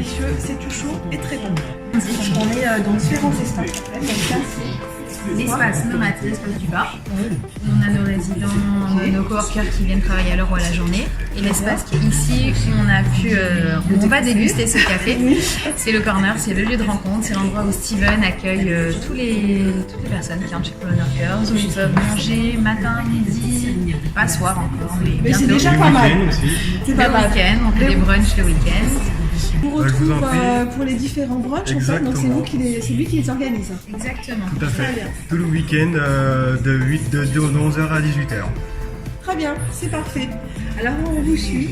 délicieux, c'est tout chaud et très bon. Donc on est dans différents espaces. En fait. Donc ça, l'espace nomade, c'est l'espace du bar. On a nos résidents, nos coworkers qui viennent travailler à l'heure ou à la journée. Et l'espace qui est ici, où on va déguster ce café. C'est le corner, c'est le lieu de rencontre, c'est l'endroit où Steven accueille toutes les personnes qui entrent chez Colonel Workers, où ils peuvent manger matin, midi, pas soir encore, mais c'est déjà pas mal. C'est le week-end, on fait des brunchs le week-end. On retrouve pour les différents brunchs, en fait, donc c'est lui qui les organise. Exactement. Tout à fait. Tout le week-end de 11h à 18h. Très bien, c'est parfait. Alors on vous suit,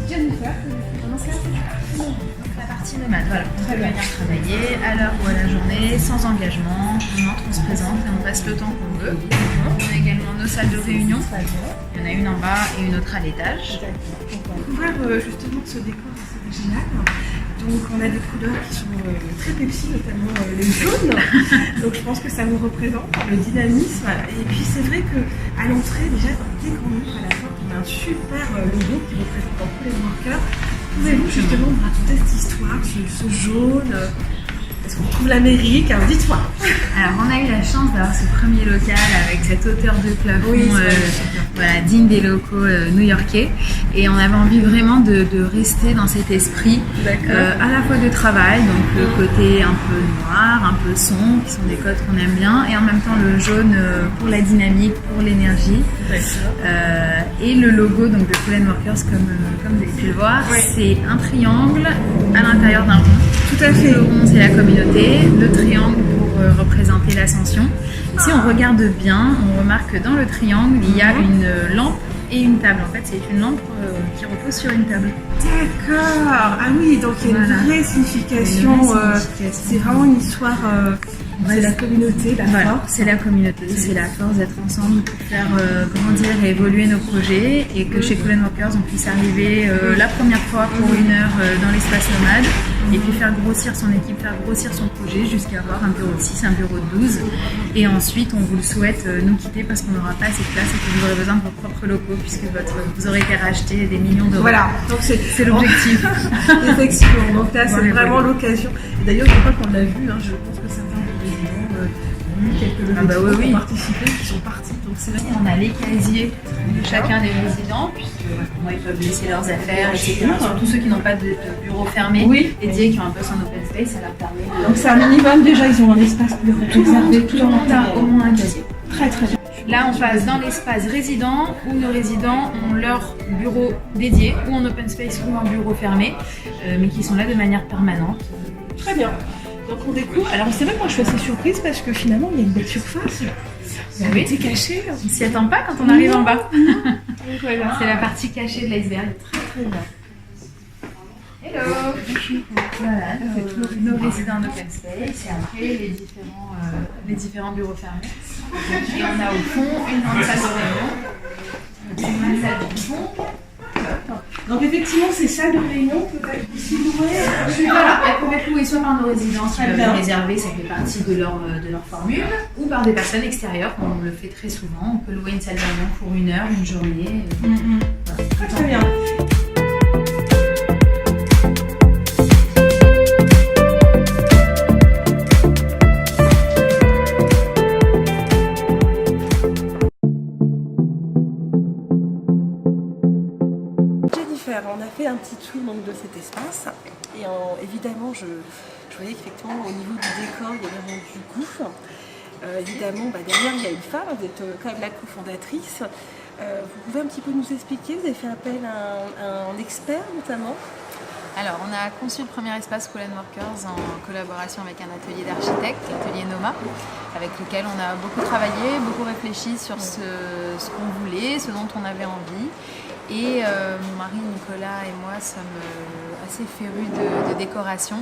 Jennifer, comment ça la partie nomade, voilà. On peut venir travailler à l'heure ou à la journée, sans engagement. On entre, on se présente et on passe le temps qu'on veut. On a également nos salles de réunion. Il y en a une en bas et une autre à l'étage. On va découvrir justement ce décor assez original. Donc on a des couleurs qui sont très Pepsi, notamment les jaunes. Donc je pense que ça nous représente le dynamisme. Et puis c'est vrai qu'à l'entrée, déjà dès qu'on ouvre à la porte, on a un super logo qui représente tous les workers. Pouvez-vous justement me raconter cette histoire, ce jaune? Est-ce qu'on trouve l'Amérique? Alors dites-moi. Alors on a eu la chance d'avoir ce premier local avec cette hauteur de plafond digne des locaux new-yorkais, et on avait envie vraiment de rester dans cet esprit à la fois de travail, donc le côté un peu noir, un peu sombre, qui sont des codes qu'on aime bien, et en même temps le jaune pour la dynamique, pour l'énergie, et le logo donc de Colonel Workers comme vous avez pu le voir, c'est un triangle à l'intérieur d'un rond. Tout à fait. Le rond c'est la communauté, le triangle pour représenter l'ascension. Si on regarde bien, on remarque que dans le triangle, il y a une lampe et une table. En fait, c'est une lampe qui repose sur une table. D'accord. Ah oui, donc il y a une vraie signification. C'est vraiment une histoire. C'est la communauté, la force. C'est la communauté, c'est la force d'être ensemble pour faire évoluer nos projets, et que chez Colonel Workers on puisse arriver la première fois pour 1 heure dans l'espace nomade, et puis faire grossir son équipe, faire grossir son projet jusqu'à avoir un bureau de 6, un bureau de 12, et ensuite on vous le souhaite nous quitter parce qu'on n'aura pas assez de place et que vous aurez besoin de vos propres locaux puisque vous aurez été racheté des millions d'euros. Voilà, donc c'est l'objectif. Effectivement, donc là c'est vraiment l'occasion. Et d'ailleurs je crois qu'on l'a vu, je pense que certains quelques levées qui ont participé, qui sont partis. Donc c'est vrai qu'on a les casiers de chacun des résidents, puisque ils peuvent laisser leurs affaires, etc. Surtout ceux qui n'ont pas de bureau fermé, dédié, qui ont un poste en open space, ça leur permet de... Donc c'est un minimum déjà, ils ont un espace plus réservé. Tout le monde a au moins un casier. Très très bien. Là, on passe dans l'espace résident, où nos résidents ont leur bureau dédié, ou en open space, ou en bureau fermé, mais qui sont là de manière permanente. Très bien. Donc on découvre. Alors c'est vrai que moi je suis assez surprise parce que finalement il y a une belle surface. Oui, c'est caché. On s'y attend pas quand on arrive en bas. Voilà. C'est la partie cachée de l'iceberg. Très très bien. Hello. Voilà, nos résidents en open space, et après les différents bureaux fermés. Et on a au fond une grande salle de réunion, une salle de fond. Donc effectivement, ces salles de réunion peuvent être aussi louées. Voilà, elles peuvent être louées soit par nos résidents qui peuvent les réserver, ça fait partie de leur formule, ou par des personnes extérieures, comme on le fait très souvent. On peut louer une salle de réunion pour 1 heure, une journée. Voilà. Très bien. On a fait un petit tour donc, de cet espace, et évidemment je voyais qu'effectivement au niveau du décor il y avait vraiment du goût. Évidemment derrière il y a une femme, vous êtes quand même la cofondatrice. Vous pouvez un petit peu nous expliquer, vous avez fait appel à un expert notamment? Alors, on a conçu le premier espace Colonel Workers en collaboration avec un atelier d'architectes, l'atelier Noma, avec lequel on a beaucoup travaillé, beaucoup réfléchi sur ce qu'on voulait, ce dont on avait envie. Et mon mari Nicolas et moi sommes assez férus de décoration,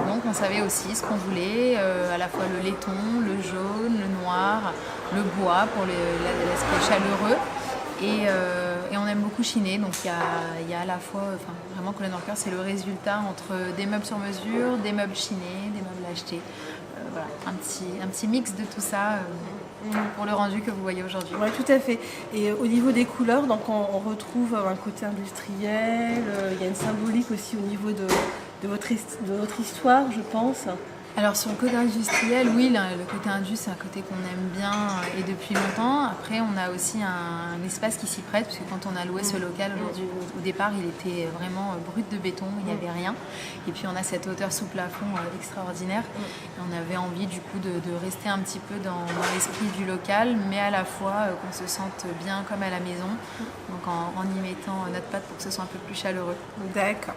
donc on savait aussi ce qu'on voulait, à la fois le laiton, le jaune, le noir, le bois pour l'aspect chaleureux, et on aime beaucoup chiner, donc il y a à la fois, vraiment Colonel Workers c'est le résultat entre des meubles sur mesure, des meubles chinés, des meubles achetés, voilà, un petit mix de tout ça. Pour le rendu que vous voyez aujourd'hui. Oui, tout à fait. Et au niveau des couleurs, donc on retrouve un côté industriel, il y a une symbolique aussi au niveau de votre histoire, je pense. Alors sur le côté industriel, oui, le côté indus, c'est un côté qu'on aime bien et depuis longtemps. Après, on a aussi un espace qui s'y prête, parce que quand on a loué ce local aujourd'hui, au départ, il était vraiment brut de béton, il n'y avait rien. Et puis on a cette hauteur sous plafond extraordinaire. Et on avait envie du coup de rester un petit peu dans l'esprit du local, mais à la fois qu'on se sente bien comme à la maison, donc en y mettant notre patte pour que ce soit un peu plus chaleureux. D'accord.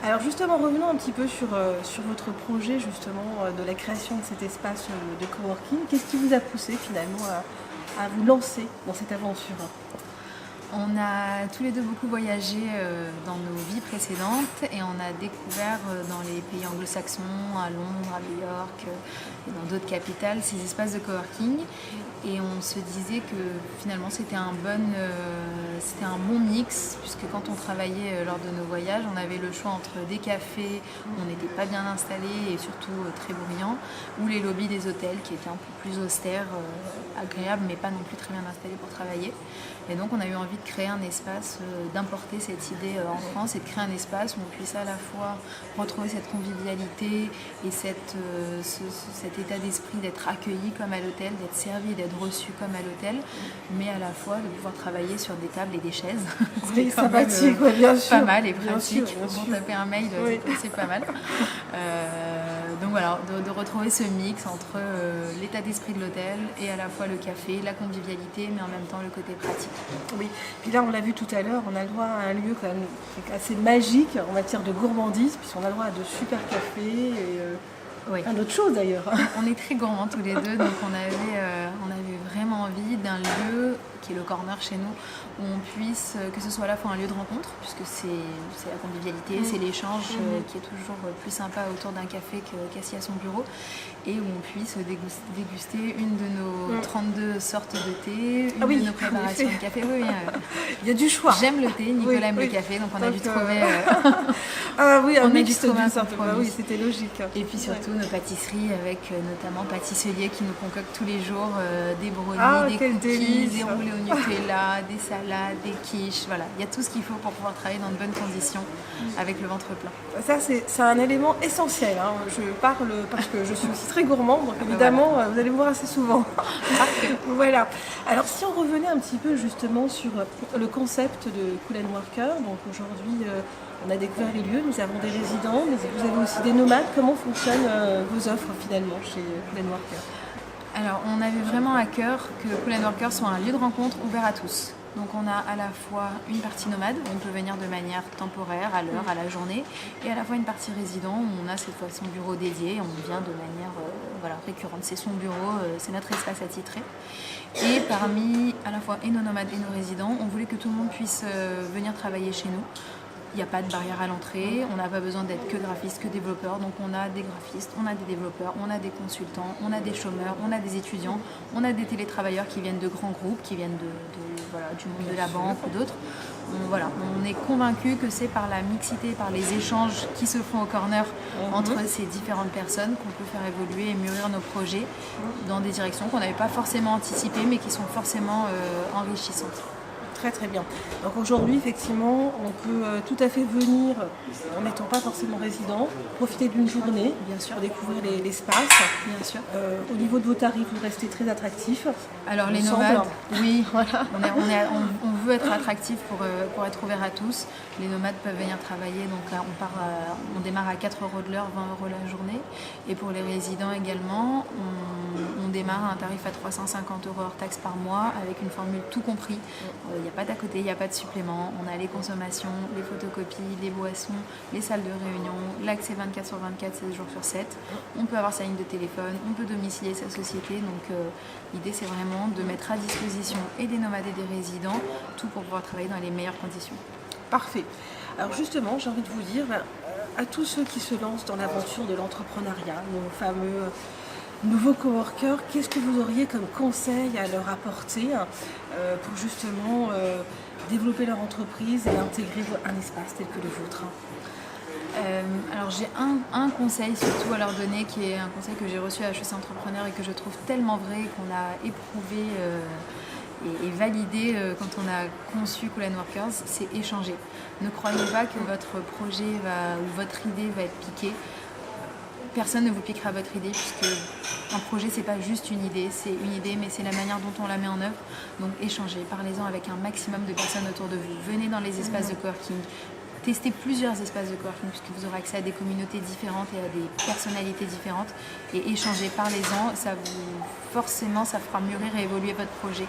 Alors justement, revenons un petit peu sur votre projet justement de la création de cet espace de coworking. Qu'est-ce qui vous a poussé finalement à vous lancer dans cette aventure ? On a tous les deux beaucoup voyagé dans nos vies précédentes et on a découvert dans les pays anglo-saxons, à Londres, à New York et dans d'autres capitales, ces espaces de coworking. Et on se disait que finalement c'était un bon mix, puisque quand on travaillait lors de nos voyages, on avait le choix entre des cafés où on n'était pas bien installé et surtout très bruyants, ou les lobbies des hôtels qui étaient un peu plus austères, agréables mais pas non plus très bien installés pour travailler. Et donc on a eu envie de créer un espace, d'importer cette idée en France et de créer un espace où on puisse à la fois retrouver cette convivialité et cet état d'esprit d'être accueilli comme à l'hôtel, d'être servi, d'être reçu comme à l'hôtel, mais à la fois de pouvoir travailler sur des tables et des chaises. C'est sympathique, bien sûr. Pas mal et pratique. Bien sûr. Pour taper un mail, Oui. c'est pas mal. Donc voilà, de retrouver ce mix entre l'état d'esprit de l'hôtel et à la fois le café, la convivialité, mais en même temps le côté pratique. Oui, puis là on l'a vu tout à l'heure, on a le droit à un lieu quand même assez magique en matière de gourmandise, puisqu'on a le droit à de super cafés et Oui. plein d'autres choses d'ailleurs. On est très gourmands tous les deux, donc on avait vraiment envie d'un lieu qui est le corner chez nous, où on puisse, que ce soit à la fois un lieu de rencontre, puisque c'est la convivialité, c'est l'échange qui est toujours plus sympa autour d'un café qu'assis à son bureau, et où on puisse déguster une de nos 32 sortes de thé, une de nos préparations de café. Oui, il y a du choix. J'aime le thé, Nicolas aime le café, donc on a dû trouver... Ah oui, un mix trouver un simple. compromis. Oui, c'était logique. Et puis surtout nos pâtisseries avec notamment pâtisseliers qui nous concoctent tous les jours des brownies, des cookies, des roulés au Nutella, des salades, des quiches. Voilà, il y a tout ce qu'il faut pour pouvoir travailler dans de bonnes conditions avec le ventre plein. Ça, c'est un élément essentiel. Hein. Je parle parce que je suis aussi très gourmande, donc évidemment, vous allez me voir assez souvent. Voilà. Alors, si on revenait un petit peu justement sur le concept de Cool & Worker, donc aujourd'hui, on a découvert les lieux, nous avons des résidents, mais vous avez aussi des nomades. Comment fonctionnent vos offres finalement chez Cool & Worker ? Alors, on avait vraiment à cœur que Cool & Worker soit un lieu de rencontre ouvert à tous. Donc on a à la fois une partie nomade, où on peut venir de manière temporaire, à l'heure, à la journée, et à la fois une partie résident, où on a cette fois son bureau dédié, on vient de manière récurrente. C'est son bureau, c'est notre espace attitré. Et parmi à la fois et nos nomades et nos résidents, on voulait que tout le monde puisse venir travailler chez nous. Il n'y a pas de barrière à l'entrée, on n'a pas besoin d'être que graphiste, que développeur, donc on a des graphistes, on a des développeurs, on a des consultants, on a des chômeurs, on a des étudiants, on a des télétravailleurs qui viennent de grands groupes, qui viennent du monde de la banque ou d'autres. On est convaincus que c'est par la mixité, par les échanges qui se font au corner entre ces différentes personnes qu'on peut faire évoluer et mûrir nos projets dans des directions qu'on n'avait pas forcément anticipées mais qui sont forcément enrichissantes. Très très bien. Donc aujourd'hui, effectivement, on peut tout à fait venir, en n'étant pas forcément résident, profiter d'une journée, bien sûr, découvrir l'espace. Bien sûr. Au niveau de vos tarifs, vous restez très attractifs. Alors les nomades, oui, voilà. On veut être attractif pour être ouvert à tous. Les nomades peuvent venir travailler, donc là, on démarre à 4 € de l'heure, 20 € la journée. Et pour les résidents également, on démarre à un tarif à 350 € hors taxe par mois, avec une formule tout compris. Il n'y a pas d'à côté, il n'y a pas de supplément. On a les consommations, les photocopies, les boissons, les salles de réunion, l'accès 24 sur 24, 7 jours sur 7. On peut avoir sa ligne de téléphone, on peut domicilier sa société. Donc l'idée, c'est vraiment de mettre à disposition et des nomades et des résidents, tout pour pouvoir travailler dans les meilleures conditions. Parfait. Alors justement, j'ai envie de vous dire, à tous ceux qui se lancent dans l'aventure de l'entrepreneuriat, nos fameux nouveaux coworkers, qu'est-ce que vous auriez comme conseil à leur apporter pour justement développer leur entreprise et intégrer un espace tel que le vôtre ? Alors j'ai un conseil surtout à leur donner, qui est un conseil que j'ai reçu à HEC Entrepreneur et que je trouve tellement vrai, qu'on a éprouvé et validé quand on a conçu Cool & Workers, c'est échanger. Ne croyez pas que votre projet ou votre idée va être piquée. Personne ne vous piquera votre idée, puisque un projet, c'est pas juste une idée, mais c'est la manière dont on la met en œuvre. Donc échangez, parlez-en avec un maximum de personnes autour de vous. Venez dans les espaces de coworking. Testez plusieurs espaces de coworking, puisque vous aurez accès à des communautés différentes et à des personnalités différentes. Et échangez, parlez-en, forcément, ça fera mûrir et évoluer votre projet.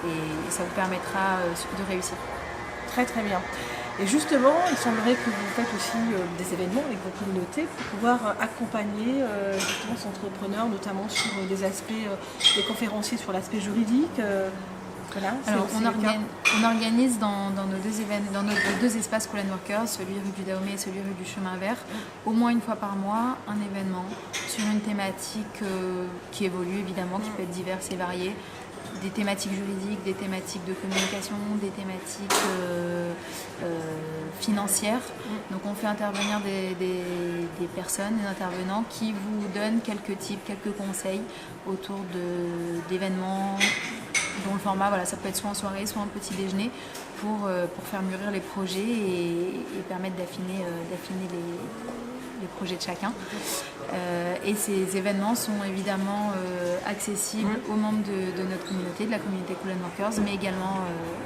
Et ça vous permettra de réussir. Très très bien. Et justement, il semblerait que vous faites aussi des événements avec vos communautés pour pouvoir accompagner justement ces entrepreneurs, notamment sur des aspects, des conférenciers sur l'aspect juridique. Voilà, alors, on organise dans nos deux espaces Cool & Workers, celui rue du Dahomey et celui rue du Chemin Vert, au moins une fois par mois, un événement sur une thématique qui évolue évidemment, qui peut être diverse et variée. Des thématiques juridiques, des thématiques de communication, des thématiques financières. Donc on fait intervenir des personnes, des intervenants qui vous donnent quelques tips, quelques conseils autour d'événements dont le format, ça peut être soit en soirée, soit en petit déjeuner pour faire mûrir les projets et permettre d'affiner les projets de chacun. Et ces événements sont évidemment accessibles aux membres de notre communauté, de la communauté Cool & Workers, mais également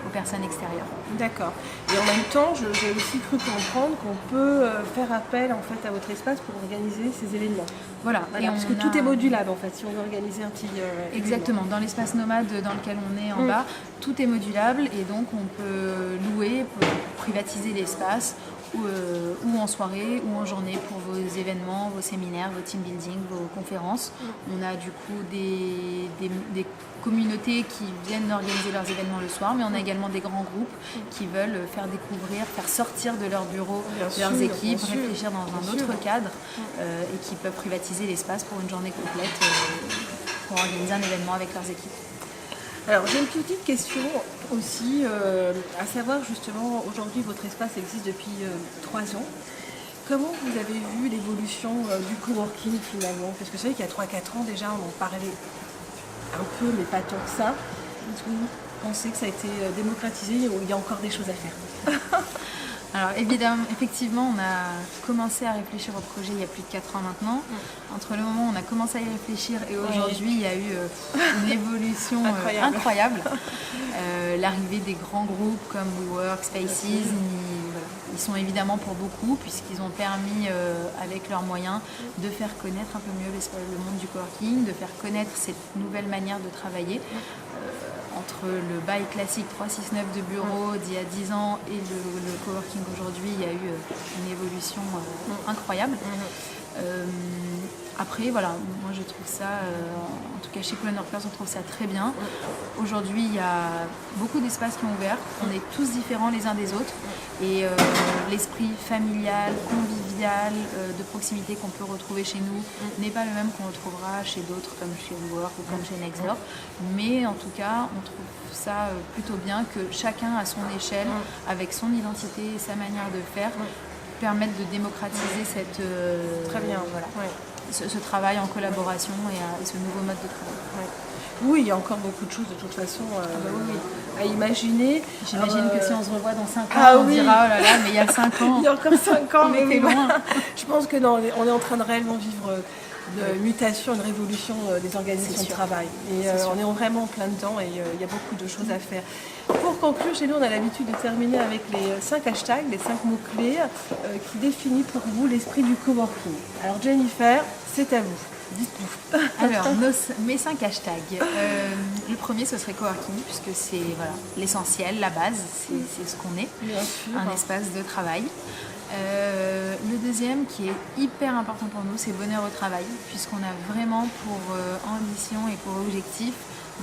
aux personnes extérieures. D'accord. Et en même temps, j'ai aussi cru comprendre qu'on peut faire appel en fait à votre espace pour organiser ces événements. Voilà. Parce que tout est modulable en fait, si on veut organiser un petit Exactement. événement. Dans l'espace nomade dans lequel on est en bas, tout est modulable et donc on peut louer, privatiser l'espace ou en soirée ou en journée pour vos événements, vos séminaires, vos team building, vos conférences. On a du coup des communautés qui viennent organiser leurs événements le soir, mais on a également des grands groupes qui veulent faire découvrir, faire sortir de leur bureau leurs équipes, réfléchir dans un autre cadre et qui peuvent privatiser l'espace pour une journée complète pour organiser un événement avec leurs équipes. Alors j'ai une petite question aussi, à savoir justement, aujourd'hui votre espace existe depuis 3 ans. Comment vous avez vu l'évolution du coworking finalement? Parce que c'est vrai qu'il y a 3-4 ans déjà on en parlait un peu mais pas tant que ça. Est-ce que vous pensez que ça a été démocratisé ou il y a encore des choses à faire? Alors évidemment, effectivement, on a commencé à réfléchir au projet il y a plus de 4 ans maintenant. Entre le moment où on a commencé à y réfléchir et aujourd'hui, il y a eu une évolution incroyable. L'arrivée des grands groupes comme WeWork, Spaces, ils sont évidemment pour beaucoup puisqu'ils ont permis, avec leurs moyens, de faire connaître un peu mieux le monde du coworking, de faire connaître cette nouvelle manière de travailler. Entre le bail classique 369 de bureau d'il y a 10 ans et le coworking aujourd'hui, il y a eu une évolution incroyable. Après, moi je trouve ça, en tout cas chez Cool & Workers, on trouve ça très bien. Aujourd'hui, il y a beaucoup d'espaces qui ont ouvert. On est tous différents les uns des autres. Et l'esprit familial, convivial, de proximité qu'on peut retrouver chez nous n'est pas le même qu'on retrouvera chez d'autres, comme chez WeWork ou comme chez Nextdoor. Mais en tout cas, on trouve ça plutôt bien que chacun à son échelle, avec son identité et sa manière de faire, permettre de démocratiser cette... Très bien, voilà. Ce travail en collaboration et ce nouveau mode de travail. Ouais. Oui, il y a encore beaucoup de choses de toute façon à imaginer. J'imagine que si on se revoit dans 5 ans, on dira oh là là, mais il y a 5 ans. Il y a encore 5 ans, on était loin. Je pense que non, on est en train de réellement vivre une mutation, une révolution des organisations de travail. Et on est vraiment en plein dedans et il y a beaucoup de choses à faire. Pour conclure, chez nous, on a l'habitude de terminer avec les 5 hashtags, les 5 mots-clés qui définissent pour vous l'esprit du coworking. Alors Jennifer, c'est à vous. Dites-nous. Alors, mes 5 hashtags. Le premier, ce serait coworking, puisque c'est l'essentiel, la base, c'est ce qu'on est. Bien sûr. Un espace de travail. Le deuxième, qui est hyper important pour nous, c'est bonheur au travail, puisqu'on a vraiment pour ambition et pour objectif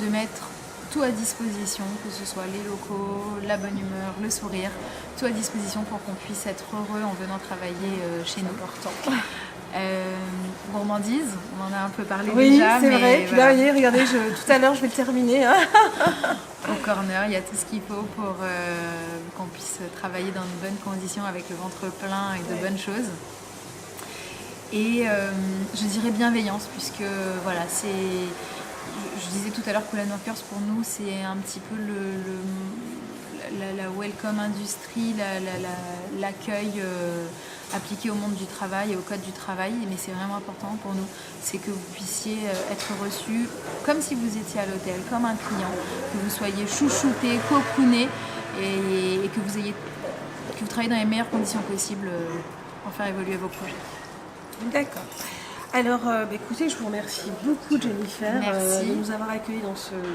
de mettre tout à disposition, que ce soit les locaux, la bonne humeur, le sourire, tout à disposition pour qu'on puisse être heureux en venant travailler chez nous. Important. Gourmandise, on en a un peu parlé déjà. Oui, c'est vrai. Puis voilà. là, regardez, tout à l'heure, je vais le terminer. Au corner, il y a tout ce qu'il faut pour qu'on puisse travailler dans de bonnes conditions avec le ventre plein et de bonnes choses. Et je dirais bienveillance, puisque je disais tout à l'heure que Cool & Workers, pour nous, c'est un petit peu la welcome industrie, l'accueil appliqué au monde du travail et au code du travail. Mais c'est vraiment important pour nous, c'est que vous puissiez être reçu comme si vous étiez à l'hôtel, comme un client, que vous soyez chouchouté, cocooné et que vous travaillez dans les meilleures conditions possibles pour faire évoluer vos projets. D'accord. Alors, écoutez, je vous remercie beaucoup, Jennifer, de nous avoir accueillis dans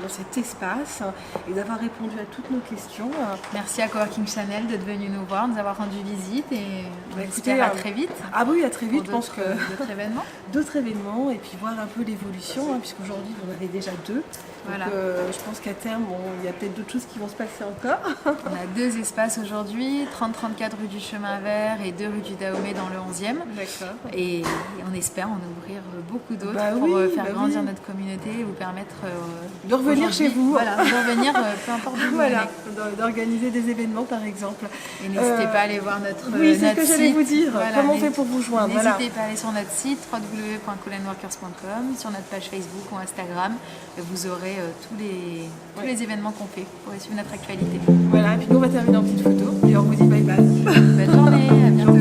cet espace et d'avoir répondu à toutes nos questions. Merci à Coworking Channel d'être venu nous voir, de nous avoir rendu visite et écoutez, à très vite. Ah oui, à très vite, je pense que d'autres événements. D'autres événements et puis voir un peu l'évolution, puisqu'aujourd'hui vous en avez déjà 2. Voilà. Donc, je pense qu'à terme, il y a peut-être d'autres choses qui vont se passer encore. On a 2 espaces aujourd'hui, 30-34 rue du Chemin Vert et 2 rue du Dahomey dans le 11e. D'accord. Et on espère en ouvrir beaucoup d'autres pour faire grandir notre communauté et vous permettre de revenir chez vous. Voilà, de revenir peu importe où vous venez. D'organiser des événements par exemple. Et n'hésitez pas à aller voir notre site. Oui, c'est ce que j'allais vous dire. Comment on fait pour vous joindre? N'hésitez pas à aller sur notre site www.coolandworkers.com, sur notre page Facebook ou Instagram. Vous aurez tous les événements qu'on fait. Vous pourrez suivre notre actualité. Voilà, et puis nous on va terminer en petite photo et on vous dit bye bye. Bonne journée, à bientôt.